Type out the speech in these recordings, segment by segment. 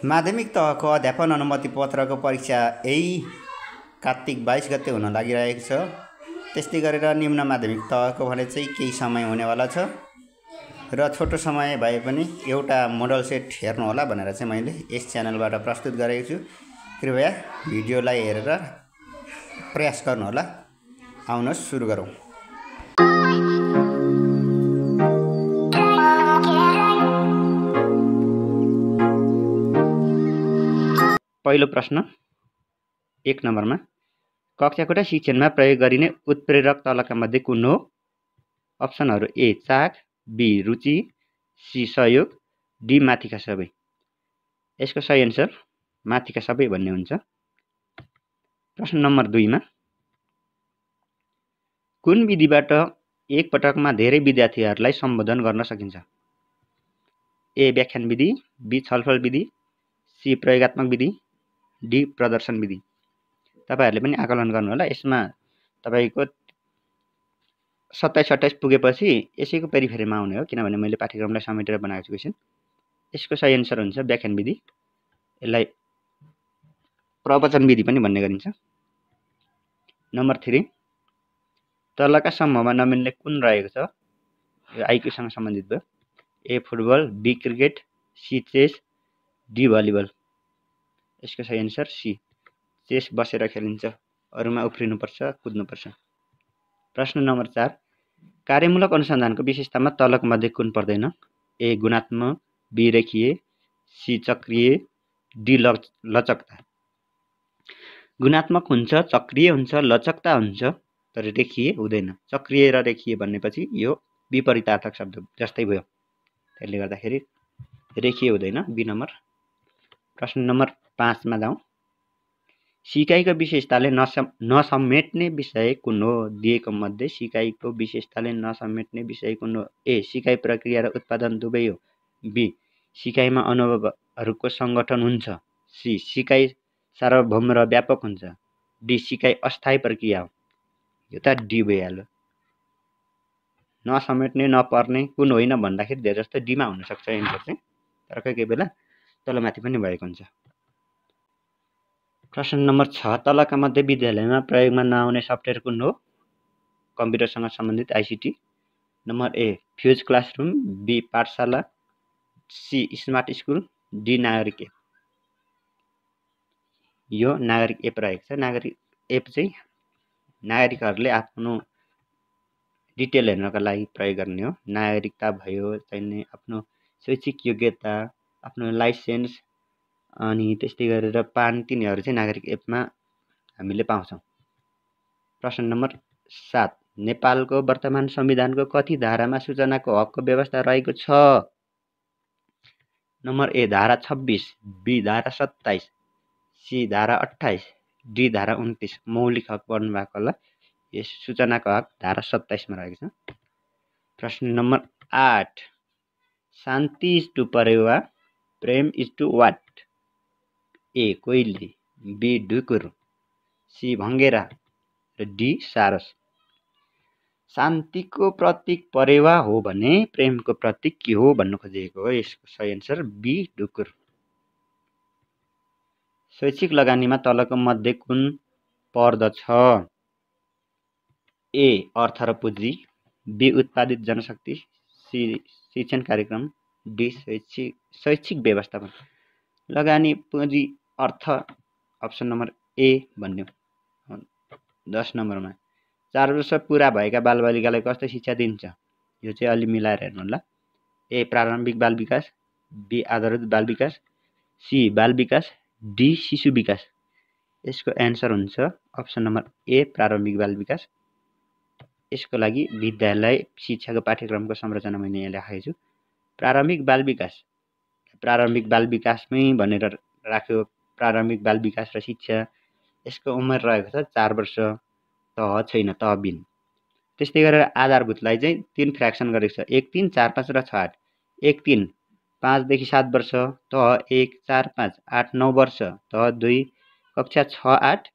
माध्यमिक तहको अध्यापन अनुमति पत्रको परीक्षा यही कार्तिक 22 गते हुन लागिरहेको छ। त्यस्तै गरेर निम्न माध्यमिक तहको भने चाहिँ केही समय हुनेवाला छ र छोटो समय भए पनि एउटा मोडल सेट हेर्नुहोला भनेर चाहिँ मैले यस च्यानलबाट प्रस्तुत गरेको छु। कृपया भिडियोलाई हेरेर प्रयास गर्नुहोला। आउनुहोस् सुरु गरौँ। पहिलो प्रश्न 1 नम्बरमा कक्षाकोठा शिक्षणमा प्रयोग गरिने उत्प्रेरक तलका मध्ये कुन हो? अप्सनहरू ए चाख, बी रुचि, सी सहयोग, डी माथिका सबै। यसको सही एन्सर माथिका सबै भन्ने हुन्छ। प्रश्न नम्बर 2 मा कुन विधिबाट एक पटकमा धेरै विद्यार्थीहरूलाई सम्बोधन गर्न सकिन्छ? ए व्याख्यान विधि, बी छलफल विधि, सी प्रयोगात्मक विधि, डी प्रदर्शन विधि। तपाईहरुले पनि आकलन गर्नुहोला। यसमा तपाईको 27-28 पुगेपछि यसैको पेरिफेरीमा आउने हो, किनभने मैले पाठ्यक्रमलाई समेटेर बनाएको छु क्वेशन। यसको सही एन्सर हुन्छ व्याख्यान विधि। यसलाई प्रवचन विधि पनि भन्ने गरिन्छ। नम्बर 3 तलका समूहमा नमिल्ने कुन रहेको छ? यो आइक्यू सँग सम्बन्धित भयो। A football, B cricket, C chess, D volleyball. यसको सही एन्सर सी चेस बसेर खेलिन्छ, अरुमा उफ्रिनुपर्छ, कुद्नुपर्छ। प्रश्न नम्बर 4 कार्यमूलक अनुसन्धानको विशेषतामा तलका मध्ये कुन पर्दैन? ए गुणात्मक, बी रेखीय, सी चक्रीय, डी लचकता। गुणात्मक हुन्छ, चक्रीय हुन्छ, लचकता हुन्छ, तर रेखीय हुँदैन। चक्रीय र रेखीय भन्नेपछि यो विपरीतार्थक शब्द जस्तै भयो, त्यसले गर्दाखेरि रेखीय हुँदैन। Be number. प्रश्न नम्बर 5 मा जाउँ। सिकाइको विशेषताले नसमेट्ने विषय कुन हो? दिएको मध्ये सिकाइको विशेषताले नसमेट्ने विषय कुन हो? ए सिकाइ प्रक्रिया र उत्पादन दुवै हो, बी सिकाइमा अनुभवहरूको संगठन हुन्छ, सी सिकाइ सार्वभौम र व्यापक हुन्छ, डी सिकाइ अस्थायी प्रक्रिया हो। यो त डी भइहाल्यो। नसमेट्ने नपर्ने कुन होइन भन्दाखेरि धेरै जस्तो डीमा हुन सक्छ एन्सर चाहिँ, तर कोही बेला तलमाथि पनि भएको हुन्छ। प्रश्न नम्बर 6 तलका मध्ये विद्यालयमा प्रयोगमा नआउने सफ्टवेयर कुन हो? कम्प्युटरसँग सम्बन्धित ICT. Number A fuse classroom, B Pathshala, C smart school, D Nagarik app. यो नागरिक एप रहेको छ। नागरिक एप चाहिँ नागरिकहरूले आफ्नो डिटेल हेर्नका लागि प्रयोग गर्ने हो। नागरिकता भयो, चाहिने आफ्नो शैक्षिक योग्यता, आफ्नो लाइसेन्स, अनि त्यस्तै गरेर पान तिनीहरू चाहिँ नागरिक एपमा हामीले पाउँछौँ। प्रश्न नम्बर 7 नेपालको वर्तमान संविधानको कति धारामा सूचनाको हकको व्यवस्था रहेको छ? नम्बर ए धारा 26, बी धारा 27, सी धारा 28, डी धारा 29। मौलिक हक पढ्नु भएको होला। यस सूचनाको हक धारा 27 मा रहेको छ। प्रश्न नम्बर 8 शान्ति इज टु परेवा, प्रेम इज टु वाट? ए कोइली, बी ढुकुर, सी भङ्गेरा र डी सारस। शान्तिको प्रतीक परेवा हो भने प्रेमको प्रतीक के हो भन्नु खोजेको हो। यसको सही एन्सर बी ढुकुर। शैक्षिक लगानीमा तलको मध्ये कुन पर्दछ? ए अर्थ र पुँजी, बी उत्पादित जनशक्ति, सी शिक्षण कार्यक्रम, डी शैक्षिक व्यवस्थापन। लगानी, पुँजी, अर्थ, अप्सन नम्बर ए भन्ने। 10 नम्बरमा 4 वर्ष पुरा भएका बालबालिकालाई कस्तो शिक्षा दिन्छ? यो चाहिँ अलि मिलाएर हेर्नु होला। ए प्रारम्भिक बाल विकास, बी आधारभूत बाल विकास, सी बाल विकास, डी शिशु विकास। यसको एन्सर हुन्छ अप्सन नम्बर ए प्रारम्भिक बाल विकास। यसको लागि विद्यालय शिक्षाको पाठ्यक्रमको संरचना मैले यहाँ लेखेको छु। प्रारम्भिक बाल विकास, प्रारम्भिक बाल विकासमै भनेर राख्यो। प्रारम्भिक बाल विकास र शिक्षा, यसको उमेर रहेको छ 4 वर्ष, तह छैन, तहबिन। त्यस्तै गरेर आधारभूतलाई चाहिँ 3 फ्र्याक्सन गरेको छ, 1, 3, 4, 5 र 6, 8। 1, 3 5 देखि 7 वर्ष, तह 1, 4, 5, 8, 9 वर्ष, तह 2, कक्षा 6, 8,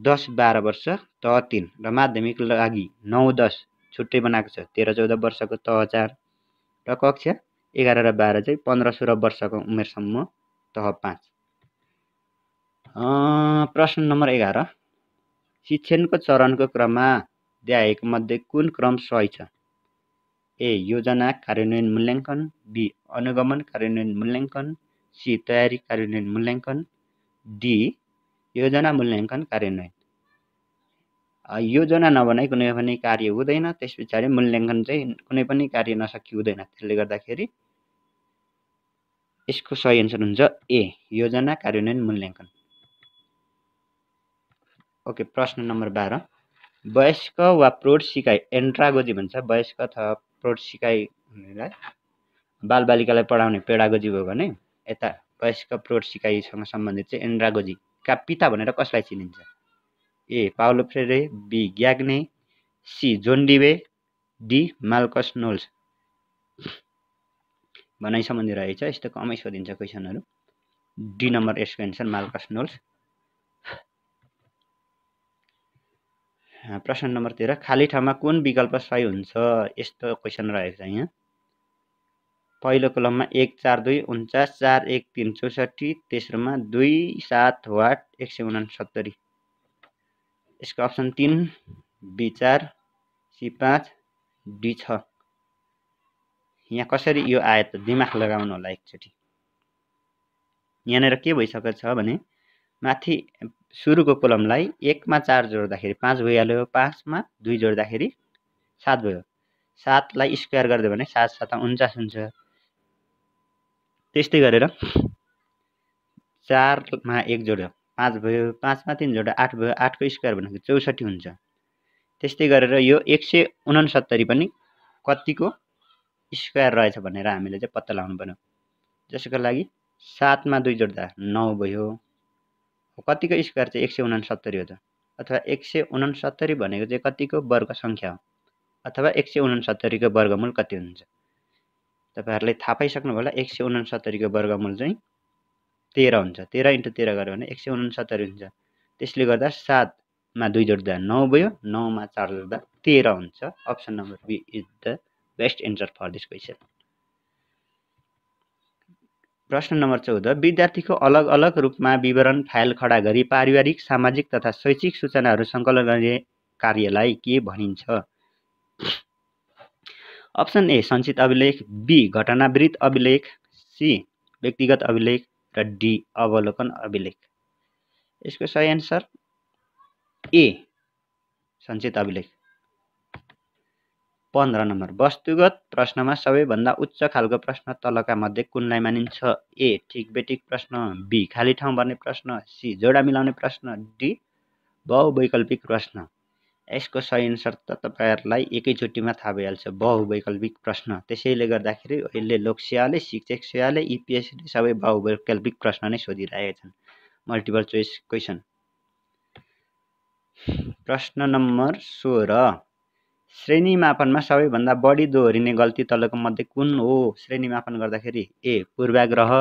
10, 12 वर्ष, तह 3 र माध्यमिक लागि 9, 10 छुट्टै बनाएको छ, 13, 14 वर्षको तह 4 र कक्षा 11 र 12 चाहिँ 15, 16 वर्षको उमेरसम्म तह 5। प्रश्न नम्बर 11 शिक्षणको चरणको क्रममा दिएको मध्ये कुन क्रम सही छ? ए योजना कार्यान्वयन मूल्याङ्कन, बी अनुगमन कार्यान्वयन मूल्याङ्कन, सी तयारी कार्यान्वयन मूल्याङ्कन, डी योजना मूल्याङ्कन कार्यान्वयन। योजना नबनाई कुनै पनि कार्य हुँदैन, त्यस पछाडि मूल्याङ्कन चाहिँ कुनै पनि कार्य नसकी हुँदैन। त्यसले गर्दाखेरि यसको सही एन्सर हुन्छ ए योजना कार्यान्वयन मूल्याङ्कन। ओके, प्रश्न नम्बर 12 वयस्क वा प्रौढ सिकाइ एन्ड्रागोजी भन्छ। वयस्क अथवा प्रौढ सिकाइ भनेर बालबालिकालाई पढाउने पेडागोजी भयो भने यता वयस्क प्रौढ सिकाइसँग सम्बन्धित चाहिँ एन्ड्रागोजीका पिता भनेर कसलाई चिनिन्छ? A Paulo Freire, B Gagne, C John Dewey, D Malcolm Knowles. भनाइ सम्बन्धी रहेछ, यस्तो कमै सोधिन्छ क्वेसनहरू। डी नम्बर यसको एन्सर माल्कस नोल्स। प्रश्न नम्बर 13 खाली ठाउँमा कुन विकल्प सही हुन्छ? यस्तो क्वेसन रहेको छ यहाँ। पहिलो कलममा 1 4 2 49, 4 1 3 64, तेस्रोमा 2 7 8 169। यसको अप्सन 3 बी 4 सी 5 डी 6। यहाँ कसरी यो आयो त? दिमाग लगाउनु होला एकचोटि। यहाँनिर के भइसकेको छ भने माथि सुरुको कोलमलाई 1 मा 4 जोड्दाखेरि 5 भइहाल्यो, 5 मा 2 जोड्दाखेरि 7 भयो। 7 लाई स्क्वायर गरिदियो भने 7 7 49 हुन्छ। त्यस्तै गरेर 4 मा 1 जोड्यो 5 भयो, 5 मा 3 जोड्यो 8 भयो, 8 को स्क्वायर भनेको 64 हुन्छ। त्यस्तै गरेर यो 169 पनि कतिको स्क्वायर रहेछ भनेर हामीले चाहिँ पत्ता लगाउनु पर्यो। जसको लागि 7 मा 2 जोड्दा 9 भयो। कतिको स्क्वायर चाहिँ 169 हो त? अथवा 169 भनेको चाहिँ कतिको वर्ग सङ्ख्या हो? अथवा 169 को वर्गमूल कति हुन्छ? तपाईहरुले थाहा पाइसक्नु होला। 169 को वर्गमूल चाहिँ 13 हुन्छ। 13 × 13 गर्यो भने 169 हुन्छ। त्यसले गर्दा 7 मा 2 जोड्दा 9 भयो, 9 मा 4 जोड्दा 13 हुन्छ। Option number B is the best answer for this question. प्रश्न नम्बर 14 विद्यार्थीको अलग अलग रूपमा विवरण फाइल खडा गरी पारिवारिक, सामाजिक तथा शैक्षिक सूचनाहरू सङ्कलन गर्ने कार्यलाई के भनिन्छ? अप्सन ए सञ्चित अभिलेख, बी घटनावृत्त अभिलेख, सी व्यक्तिगत अभिलेख र डी अवलोकन अभिलेख। यसको सही एन्सर ए सञ्चित अभिलेख। 15 नम्बर वस्तुगत प्रश्नमा सबैभन्दा उच्च खालको प्रश्न तलका मध्ये कुनलाई मानिन्छ? ए ठिक बेठिक प्रश्न, बी खाली ठाउँ भर्ने प्रश्न, सी जोडा मिलाउने प्रश्न, डी बहुवैकल्पिक प्रश्न। यसको सही एन्सर त तपाईहरुलाई एकैचोटिमा थाहा भइहाल्छ, बहुवैकल्पिक प्रश्न। त्यसैले गर्दाखेरि अहिले लोकसेवाले, शिक्षक सेवाले, ईपीएससीले सबै बहुवैकल्पिक प्रश्न नै सोधिरहेका छन्, मल्टिपल चोइस क्वेसन। प्रश्न नम्बर 16 श्रेणी मापनमा सबैभन्दा बढी दोहोरिने गल्ती तलको मध्ये कुन हो? श्रेणी मापन गर्दाखेरि ए पूर्वाग्रह,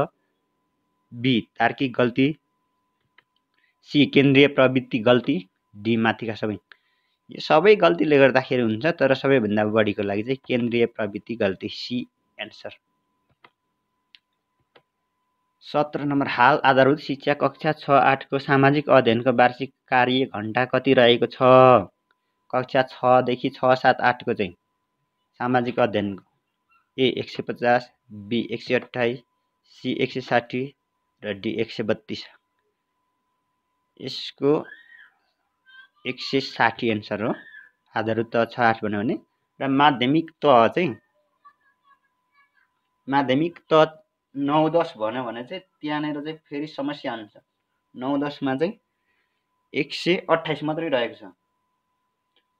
बी तार्किक गल्ती, सी केन्द्रीय प्रवृत्ति गल्ती, डी माथिका सबै। यो सबै गल्तीले गर्दाखेरि हुन्छ, तर सबैभन्दा बढीको लागि चाहिँ केन्द्रीय प्रवृत्ति गल्ती, सी एन्सर। 17 नम्बर हाल आधारभूत शिक्षा कक्षा 6-8 को सामाजिक अध्ययनको वार्षिक कार्य घण्टा कति रहेको छ? कक्षा 6 देखि 6-7-8 को चाहिँ सामाजिक अध्ययनको ए 150, बी 128, सी 160 र डी 132। यसको 160 एन्सर हो। आधारभूत 6-8 भन्यो भने र माध्यमिक तह चाहिँ माध्यमिक तह 9-10 भन्यो भने चाहिँ त्यहाँनिर चाहिँ फेरि समस्या हुन्छ। 9-10 मा चाहिँ 128 मात्रै रहेको छ।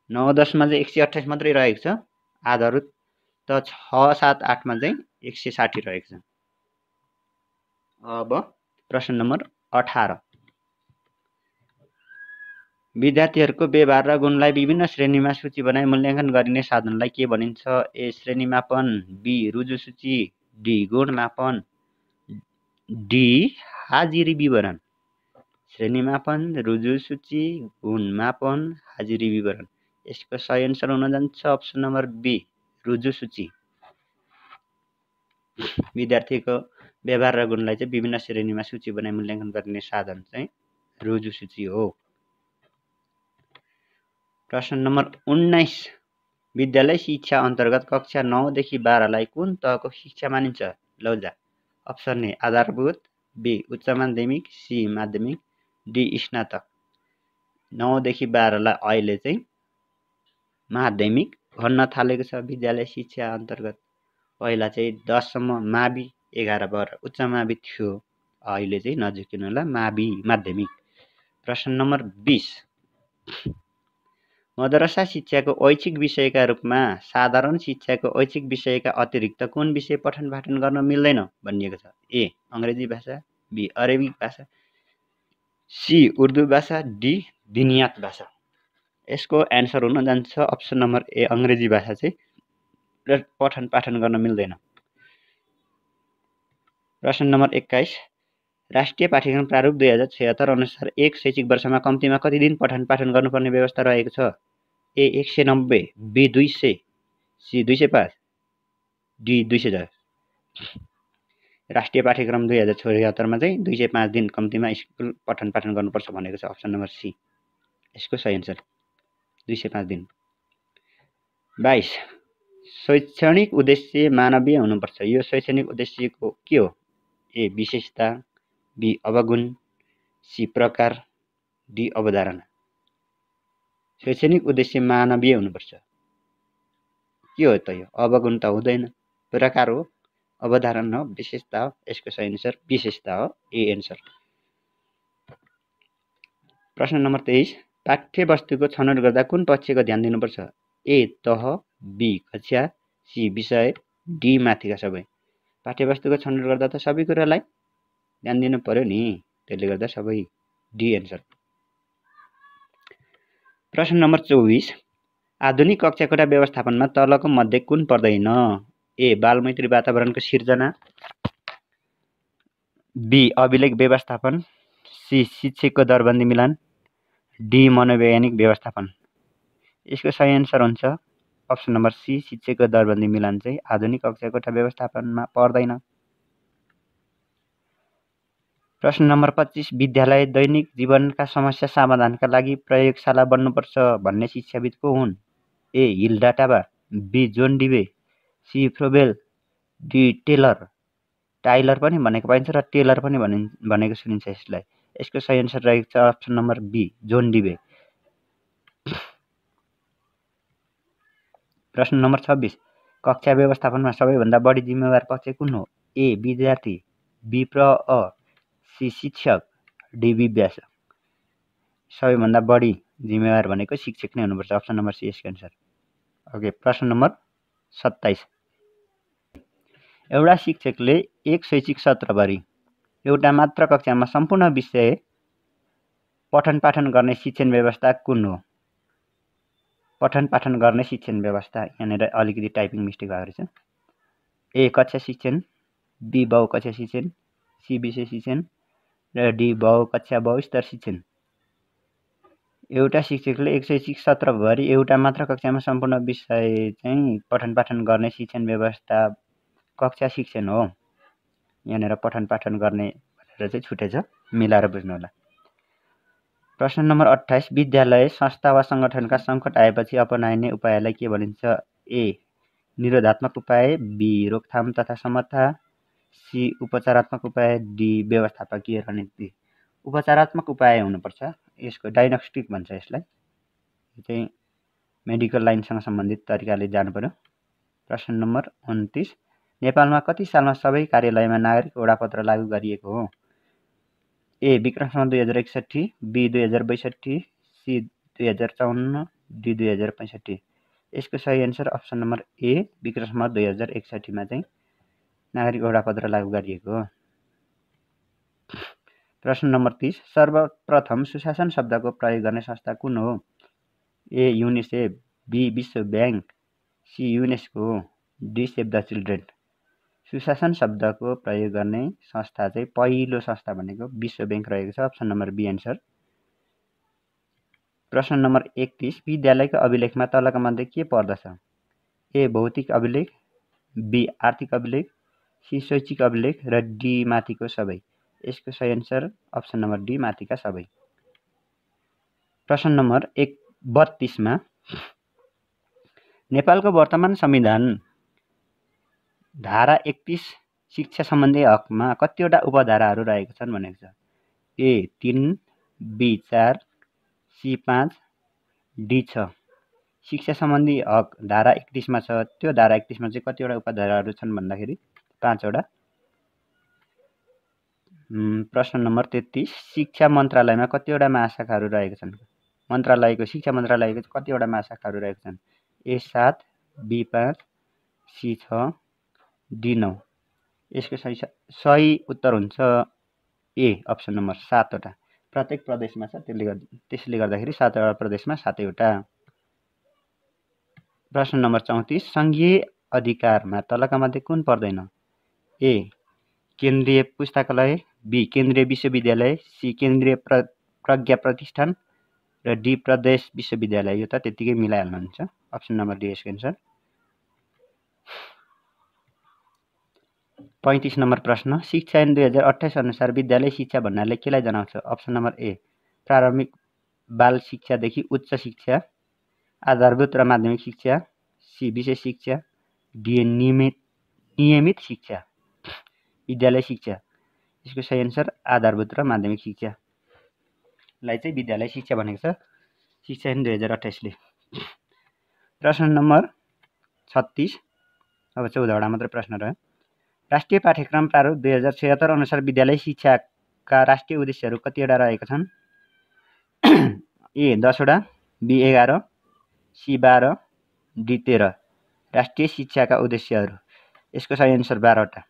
9-10 मा चाहिँ 128 मात्रै रहेको छ। आधारभूत त 6-7-8 मा चाहिँ 160 रहेको छ। अब प्रश्न नम्बर 18 विद्यार्थीहरूको व्यवहार र गुणलाई विभिन्न श्रेणीमा सूची बनाई मूल्याङ्कन गरिने साधनलाई के भनिन्छ? ए श्रेणी मापन, बी रुजु सूची, डी गुण मापन, डी हाजिरी विवरण। श्रेणी मापन, रुजु सूची, गुण मापन, हाजिरी विवरण। यसको सही एन्सर हुन जान्छ अप्सन नम्बर बी रुजु सूची। विद्यार्थीको व्यवहार र गुणलाई चाहिँ विभिन्न श्रेणीमा सूची बनाई मूल्याङ्कन गर्ने साधन चाहिँ रुजु सूची हो। प्रश्न नम्बर 19 विद्यालय शिक्षा अन्तर्गत कक्षा 9 देखि 12 लाई कुन तहको शिक्षा मानिन्छ? लौजा। अप्सन ए आधारभूत, बी उच्च माध्यमिक, सी माध्यमिक, डी स्नातक। 9 देखि 12 लाई अहिले चाहिँ माध्यमिक भन्न थालेको छ विद्यालय शिक्षा अन्तर्गत। पहिला चाहिँ 10 सम्म मावि, 11 12 उच्च मावि थियो, अहिले चाहिँ नजिकिनु होला मावि माध्यमिक। प्रश्न नम्बर 20 मदरसा शिक्षाको ऐच्छिक विषयका रूपमा साधारण शिक्षाको ऐच्छिक विषयका अतिरिक्त कुन विषय पठन पाठन गर्न मिल्दैन भनिएको छ? ए अङ्ग्रेजी भाषा, बी अरेबिक भाषा, सी उर्दू भाषा, डी दिनियात भाषा। यसको एन्सर हुन जान्छ अप्सन नम्बर ए अङ्ग्रेजी भाषा चाहिँ पठन पाठन गर्न मिल्दैन। प्रश्न नम्बर 21 राष्ट्रिय पाठ्यक्रम प्रारूप 2076 अनुसार एक शैक्षिक वर्षमा कम्तीमा कति दिन पठन पाठन गर्नुपर्ने व्यवस्था रहेको छ? ए 190, बी 200, सी 205, डी 210। राष्ट्रिय पाठ्यक्रम 2076 मा चाहिँ 205 दिन कम्तीमा स्कुल पठन पाठन गर्नुपर्छ भनेको छ। अप्सन नम्बर सी यसको सही एन्सर 205 दिन। 22 शैक्षणिक उद्देश्य मानवीय हुनुपर्छ। यो शैक्षणिक उद्देश्यको के हो? ए विशेषता, बी अवगुण, सी प्रकार, डी अवधारणा। शैक्षणिक उद्देश्य मानवीय हुनुपर्छ। के हो त यो? अवगुण त हुँदैन, प्रकार हो, अवधारणा हो, विशेषता हो। यसको सही एन्सर विशेषता हो, ए एन्सर। प्रश्न नम्बर 23 पाठ्यवस्तुको छनौट गर्दा कुन पक्षको ध्यान दिनुपर्छ? ए तह, बी कक्षा, सी विषय, डी माथिका सबै। पाठ्यवस्तुको छनौट गर्दा त सबै कुरालाई ध्यान दिनु पर्यो नि, त्यसले गर्दा सबै डी एन्सर। प्रश्न नम्बर 24 आधुनिक कक्षाकोठा व्यवस्थापनमा तलको मध्ये कुन पर्दैन? ए बालमैत्री वातावरणको सिर्जना, बी अभिलेख व्यवस्थापन, सी शिक्षकको दरबन्दी मिलान, डी मनोवैज्ञानिक व्यवस्थापन। यसको सही एन्सर हुन्छ अप्सन नम्बर सी शिक्षकको दरबन्दी मिलान चाहिँ आधुनिक कक्षाकोठा व्यवस्थापनमा पर्दैन। प्रश्न नम्बर 25 विद्यालय दैनिक जीवनका समस्या समाधानका लागि प्रयोगशाला बन्नुपर्छ भन्ने शिक्षाविद को हुन्? A Hilda Taba, B John Dewey, C Froebel, D Taylor. Tyler पनि भनेको पाइन्छ र टेलर पनि भनेको सुनिन्छ यसलाई। यसको सही एन्सर रहेको छ अप्सन नम्बर बी जोन डिबे। प्रश्न नम्बर 26 कक्षा व्यवस्थापनमा सबैभन्दा बढी जिम्मेवार पक्ष कुन हो? ए विद्यार्थी, बी प्रअ, सी शिक्षक, डी विभ्यास। सबैभन्दा बढी जिम्मेवार भनेको शिक्षक नै हुनुपर्छ। अप्सन नम्बर सी यसको एन्सर। ओके प्रश्न नम्बर 27 एउटा शिक्षकले एक शैक्षिक सत्रभरि एउटा मात्र कक्षामा सम्पूर्ण विषय पठन पाठन गर्ने शिक्षण व्यवस्था कुन हो? पठन पाठन गर्ने शिक्षण व्यवस्था यहाँनिर अलिकति टाइपिङ मिस्टेक भएको रहेछ। ए कक्षा शिक्षण, बी बहुकक्षा शिक्षण, सी विषय शिक्षण र डी बहुकक्षा बहुस्तर शिक्षण। एउटा शिक्षकले एक शैक्षिक सत्रभरि एउटा मात्र कक्षामा सम्पूर्ण विषय चाहिँ पठन पाठन गर्ने शिक्षण व्यवस्था कक्षा शिक्षण हो। यहाँनिर पठन पाठन गर्ने भनेर चाहिँ छुटेछ, मिलाएर बुझ्नु होला। प्रश्न नम्बर 28 विद्यालय संस्था वा सङ्गठनका सङ्कट आएपछि अपनाइने उपायलाई के भनिन्छ? ए निरोधात्मक उपाय, बी रोकथाम तथा समता, सी उपचारात्मक उपाय, डी व्यवस्थापकीय रणनीति। उपचारात्मक उपाय हुनुपर्छ, यसको डायग्नोस्टिक भन्छ यसलाई। यो चाहिँ मेडिकल लाइनसँग सम्बन्धित तरिकाले जानु पर्यो। प्रश्न नम्बर 29 नेपालमा कति सालमा सबै कार्यालयमा नागरिक वडापत्र लागू गरिएको हो? A Vikram Samvat 2061, B 2062, C 2054, D 2065। यसको सही answer option number A Vikram Samvat 2061 मा चाहिँ नागरिक वडापत्र लागू गरिएको हो। प्रश्न नम्बर 30 सर्वप्रथम सुशासन शब्दको प्रयोग गर्ने संस्था कुन हो? ए युनिसेफ, बी विश्व bank, C UNESCO, D save the children. सुशासन शब्दको प्रयोग गर्ने संस्था चाहिँ पहिलो संस्था भनेको विश्व ब्याङ्क रहेको छ। Option number B answer. प्रश्न नम्बर 31 विद्यालयको अभिलेखमा तलका मध्ये के पर्दछ? ए भौतिक अभिलेख, बी आर्थिक अभिलेख, सी शैक्षिक अभिलेख र डी माथिको सबै। यसको सही एन्सर अप्सन नम्बर डी माथिका सबै। प्रश्न नम्बर 32 मा नेपालको वर्तमान संविधान धारा 31 शिक्षा सम्बन्धी हकमा कतिवटा उपधाराहरू रहेका छन् भनेको छ। ए 3, बी 4, सी 5, डी 6। शिक्षा सम्बन्धी हक धारा 31 मा छ। त्यो धारा 31 मा चाहिँ कतिवटा उपधाराहरू छन् भन्दाखेरि 5 वटा। प्रश्न नम्बर 33 शिक्षा मन्त्रालयमा कतिवटा महाशाखाहरू रहेका छन्। मन्त्रालयको शिक्षा मन्त्रालयको कतिवटा महाशाखाहरू रहेका छन्। ए 7, बी 5, सी 6, डी 9। यसको सही उत्तर हुन्छ ए अप्सन नम्बर 7 वटा। प्रत्येक प्रदेशमा छ, त्यसले गर्दाखेरि 7 वटा प्रदेशमा 7 वटा। प्रश्न नम्बर 34 सङ्घीय अधिकारमा तलका मध्ये कुन पर्दैन। ए केन्द्रीय पुस्तकालय, बी केन्द्रीय विश्वविद्यालय, सी केन्द्रीय प्रज्ञा प्रतिष्ठान र डी प्रदेश विश्वविद्यालय। यो त त्यतिकै मिलाइहाल्नुहुन्छ। अप्सन नम्बर डी यसको एन्सर। 35 नम्बर प्रश्न शिक्षा ऐन 2028 अनुसार विद्यालय शिक्षा भन्नाले केलाई जनाउँछ। अप्सन नम्बर ए प्रारम्भिक बाल शिक्षादेखि उच्च शिक्षा, आधारभूत र माध्यमिक शिक्षा, सी विशेष शिक्षा, डी नियमित शिक्षा। विद्यालय शिक्षा यसको सही एन्सर आधारभूत र माध्यमिक शिक्षालाई चाहिँ विद्यालय शिक्षा भनेको छ शिक्षा ऐन 2028 ले। प्रश्न नम्बर 36 अब 14 वटा मात्र प्रश्न रह्यो। राष्ट्रिय पाठ्यक्रम प्रारूप 2076 अनुसार विद्यालय शिक्षाका राष्ट्रिय उद्देश्यहरू कतिवटा रहेका छन्। ए 10 वटा, बी 11, सी 12, डी 13। राष्ट्रिय शिक्षाका उद्देश्यहरू यसको सही एन्सर 12 वटा।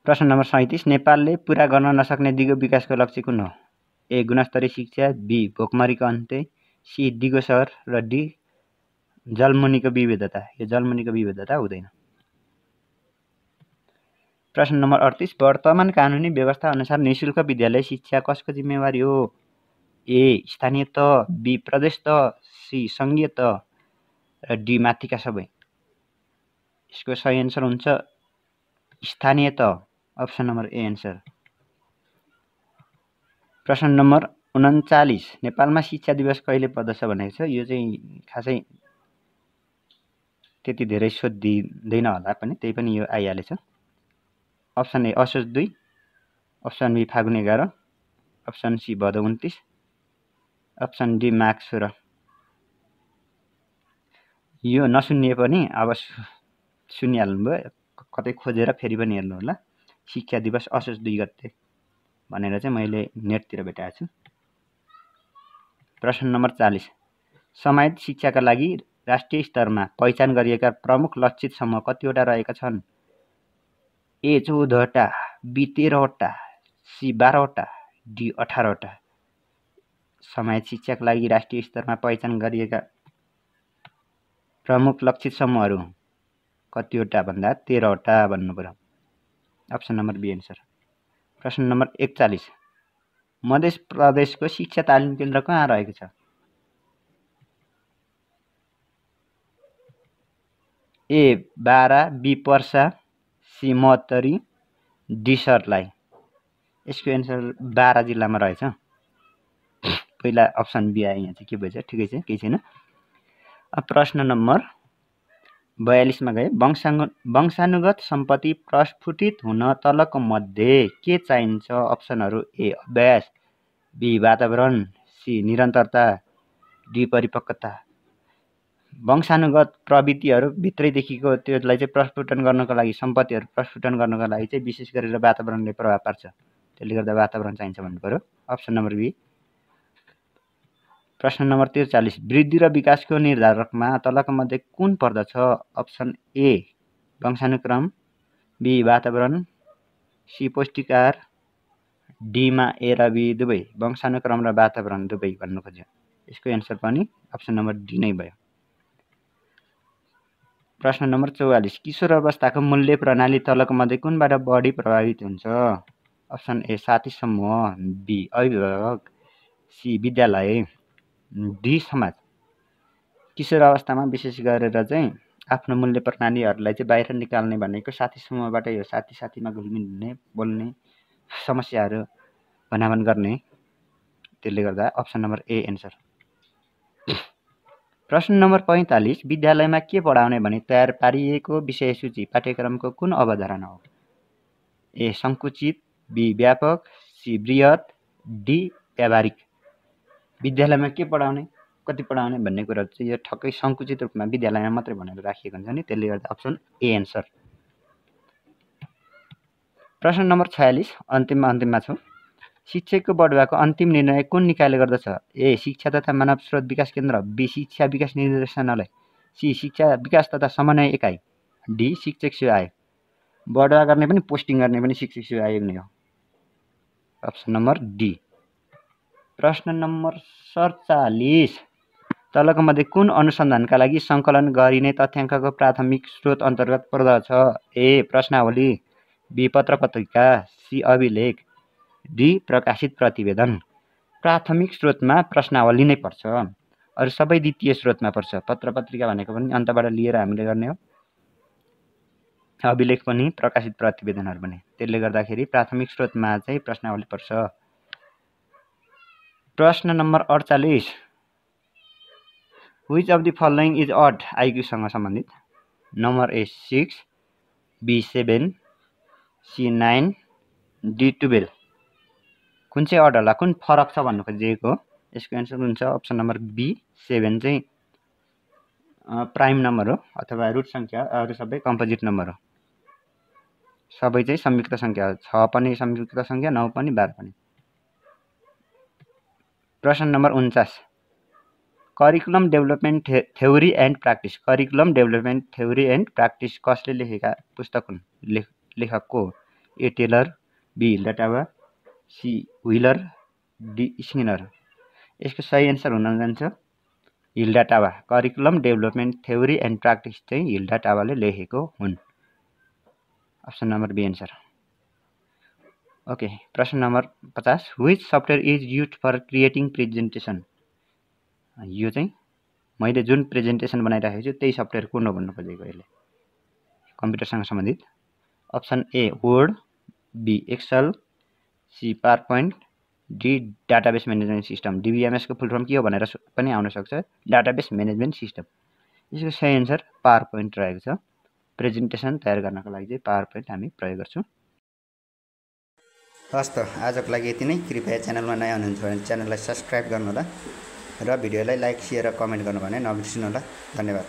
प्रश्न नम्बर 37 नेपालले पूरा गर्न नसक्ने दिगो विकासको लक्ष्य कुन हो। ए गुणस्तरीय शिक्षा, बी भोकमरीको अन्त्य, सी दिगो सहर र डी जलमुनिको विविधता। यो जलमुनिको विविधता हुँदैन। प्रश्न नम्बर 38 वर्तमान कानुनी व्यवस्था अनुसार निःशुल्क विद्यालय शिक्षा कसको जिम्मेवारी हो। ए स्थानीय तह, बी प्रदेश तह, सी सङ्घीय तह र डी माथिका सबै। यसको सही एन्सर हुन्छ स्थानीय तह। अप्सन नम्बर ए एन्सर। प्रश्न नम्बर 39 नेपालमा शिक्षा दिवस कहिले पर्दछ भनेको छ। यो चाहिँ खासै त्यति धेरै सोधिँदैन होला पनि, त्यही पनि यो आइहालेछ। अप्सन ए असोज 2, अप्सन बी फागुन 11, अप्सन सी भदौ 29, अप्सन डी माघ 16। यो नसुन्ने पनि अब सुनिहाल्नुभयो, कतै खोजेर फेरि पनि हेर्नु होला। शिक्षा दिवस असोज 2 गते भनेर चाहिँ मैले नेटतिर भेटाएको छु। प्रश्न नम्बर 40 समाहित शिक्षाका लागि राष्ट्रिय स्तरमा पहिचान गरिएका प्रमुख लक्षित समूह कतिवटा रहेका छन्। ए 14 वटा, बी 13 वटा, सी 12 वटा, डी 18 वटा। समाहित शिक्षाका लागि राष्ट्रिय स्तरमा पहिचान गरिएका प्रमुख लक्षित समूहहरू कतिवटा भन्दा 13 वटा भन्नु पर्यो। Option number B answer. प्रश्न नम्बर 41 मध्य प्रदेशको शिक्षा तालिम केन्द्र कहाँ रहेको छ। A 12, B Parsa, C Mahottari, D Sarlahi. यसको एन्सर 12 जिल्लामा रहेछ। पहिला अप्सन बी आयो, यहाँ चाहिँ के भएछ, ठिकै छ, केही छैन। प्रश्न नम्बर 42 मा गए वंशानुगत सम्पत्ति प्रस्फुटित हुन तलको मध्ये के चाहिन्छ। अप्सनहरू ए अभ्यास, बी वातावरण, सी निरन्तरता, डी परिपक्वता। वंशानुगत प्रवृत्तिहरू भित्रैदेखिको त्यसलाई चाहिँ प्रस्फुटन गर्नको लागि, सम्पत्तिहरू प्रस्फुटन गर्नको लागि चाहिँ विशेष गरेर वातावरणले प्रभाव पार्छ। त्यसले गर्दा वातावरण चाहिन्छ भन्नु पर्यो। Option number B. प्रश्न नम्बर 43 वृद्धि र विकासको निर्धारकमा तलका मध्ये कुन पर्दछ। अप्सन ए वंशानुक्रम, बी वातावरण, सी पौष्टिक आहार, डीमा ए र बी दुवै। वंशानुक्रम र वातावरण दुवै भन्नु खोज्यो। यसको एन्सर पनि अप्सन नम्बर डी नै भयो। प्रश्न नम्बर 44 किशोर अवस्थाको मूल्य प्रणाली तलको मध्ये कुनबाट बढी प्रभावित हुन्छ। अप्सन ए साथी समूह, बी अभिभावक, सी विद्यालय, डी समाज। किशोर अवस्थामा विशेष गरेर चाहिँ आफ्नो मूल्य प्रणालीहरूलाई चाहिँ बाहिर निकाल्ने भनेको साथी समूहबाटै हो। साथीमा घुलमिल हुने, बोल्ने, समस्याहरू भनाभन गर्ने। त्यसले गर्दा अप्सन नम्बर ए एन्सर। प्रश्न नम्बर 45 विद्यालयमा के पढाउने भनी तयार पारिएको विषयसूची पाठ्यक्रमको कुन अवधारणा हो? ए सङ्कुचित, बी व्यापक, सी बृहत, डी व्यावहारिक। विद्यालयमा के पढाउने, कति पढाउने भन्ने कुरा चाहिँ यो ठक्कै सङ्कुचित रूपमा विद्यालयमा मात्रै भनेर राखिएको हुन्छ नि, त्यसले गर्दा अप्सन ए एन्सर। प्रश्न नम्बर 46 अन्तिममा छौँ। शिक्षकको बढुवाको अन्तिम निर्णय कुन निकायले गर्दछ? ए शिक्षा तथा मानव स्रोत विकास केन्द्र, बी शिक्षा विकास निर्देशनालय, सी शिक्षा विकास तथा समन्वय एकाइ, डी शिक्षक सेवा आयोग। बढुवा गर्ने पनि पोस्टिङ गर्ने पनि शिक्षक सेवा आयोग नै हो। Option number D. प्रश्न नम्बर 47 तलको मध्ये कुन अनुसन्धानका लागि सङ्कलन गरिने तथ्याङ्कको प्राथमिक स्रोत अन्तर्गत पर्दछ? ए प्रश्नावली, बी पत्र पत्रिका, सी अभिलेख, डी प्रकाशित प्रतिवेदन। प्राथमिक स्रोतमा प्रश्नावली नै पर्छ, अरू सबै द्वितीय स्रोतमा पर्छ। पत्र पत्रिका भनेको पनि अन्तबाट लिएर हामीले गर्ने हो, अभिलेख पनि, प्रकाशित प्रतिवेदनहरू पनि। त्यसले गर्दाखेरि प्राथमिक स्रोतमा चाहिँ प्रश्नावली पर्छ। प्रश्न number 48 which of the following is odd आइक्यूसँग सम्बन्धित? Number A 6, B 7, C 9, D 12। कुन चाहिँ अड होला, कुन फरक छ भन्नु खोजिएको? यसको एन्सर हुन्छ अप्सन नम्बर बी 7 चाहिँ प्राइम नम्बर हो अथवा रुट सङ्ख्या, अरू सबै कम्पोजिट नम्बर हो। सबै चाहिँ संयुक्त सङ्ख्या हो, 6 पनि संयुक्त सङ्ख्या, 9 पनि, 12 पनि। प्रश्न number 49 curriculum development theory and practice. Curriculum development theory and practice कसले लेखेका पुस्तक हुन्? लेखक को? A Taylor, B Hilda Taba, C Wheeler, D Skinner. यसको सही एन्सर हुन जान्छ Hilda Taba. Curriculum development theory and practice चाहिँ हिल्डा टावाले लेखेको हुन्। Option number B answer. Okay, प्रश्न number 50 which software is use for creating presentation. यो चाहिँ मैले जुन प्रेजेन्टेसन बनाइराखेको छु त्यही सफ्टवेयर कुन हो भन्नु खोजेको यसले, कम्प्युटरसँग सम्बन्धित। Option A Word, B Excel, C PowerPoint, D database management system. डिबिएमएसको फुल फर्म के हो भनेर पनि आउन सक्छ, डाटाबेस म्यानेजमेन्ट सिस्टम। यसको सही एन्सर पावर पोइन्ट रहेको छ। प्रेजेन्टेसन तयार गर्नको लागि चाहिँ पावर पोइन्ट हामी प्रयोग गर्छौँ। हस् त, आजको लागि यति नै। कृपया च्यानलमा नयाँ हुनुहुन्छ भने च्यानललाई सब्सक्राइब गर्नुहोला र भिडियोलाई लाइक, सेयर र कमेन्ट गर्नु भने नबिर्सिनुहोला। धन्यवाद।